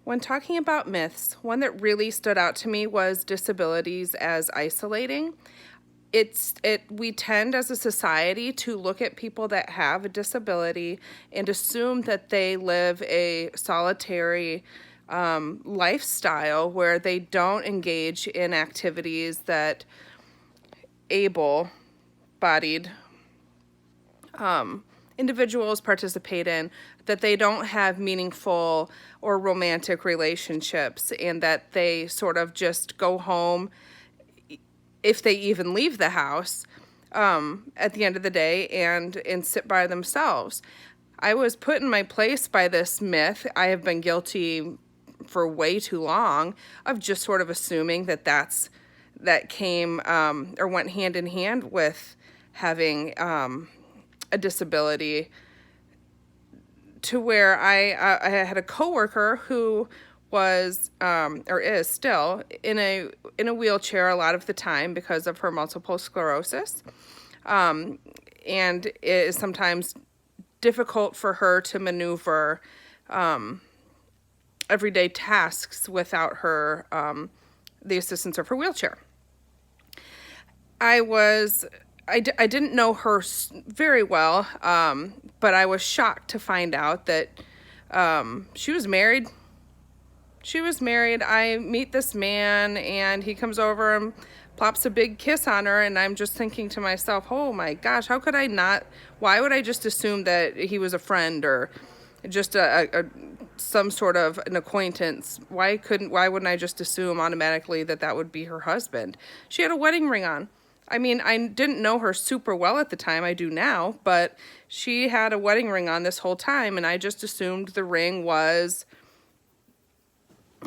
When talking about myths, one that really stood out to me was disabilities as isolating. We tend as a society to look at people that have a disability and assume that they live a solitary lifestyle where they don't engage in activities that able-bodied individuals participate in, that they don't have meaningful or romantic relationships, and that they sort of just go home, if they even leave the house, at the end of the day and sit by themselves. I was put in my place by this myth. I have been guilty for way too long of just sort of assuming that came or went hand in hand with having a disability, to where I had a coworker who was or is still in a wheelchair a lot of the time because of her multiple sclerosis, and it is sometimes difficult for her to maneuver everyday tasks without her the assistance of her wheelchair. I didn't know her very well, but I was shocked to find out that she was married. She was married. I meet this man, and he comes over and plops a big kiss on her, and I'm just thinking to myself, oh my gosh, how could I not? Why would I just assume that he was a friend or just some sort of an acquaintance? Why wouldn't I just assume automatically that would be her husband? She had a wedding ring on. I mean, I didn't know her super well at the time. I do now, but she had a wedding ring on this whole time, and I just assumed the ring was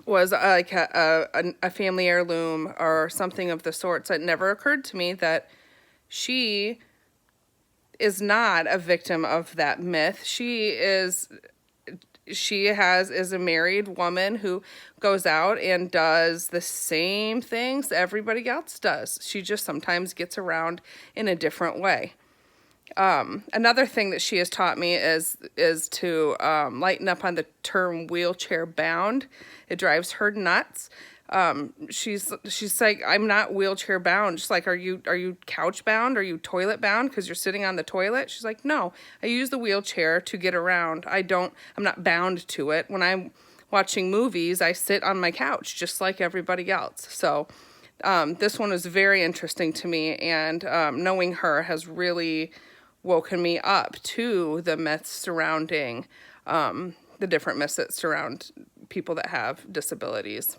like a family heirloom or something of the sorts. It never occurred to me that she is not a victim of that myth. She is a married woman who goes out and does the same things everybody else does. She just sometimes gets around in a different way. Another thing that she has taught me is to lighten up on the term wheelchair bound. It drives her nuts. She's like, I'm not wheelchair bound. She's like, are you couch bound? Are you toilet bound because you're sitting on the toilet? She's like, no, I use the wheelchair to get around. I'm not bound to it. When I'm watching movies, I sit on my couch just like everybody else. So this one was very interesting to me, and knowing her has really woken me up to the myths surrounding the different myths that surround people that have disabilities.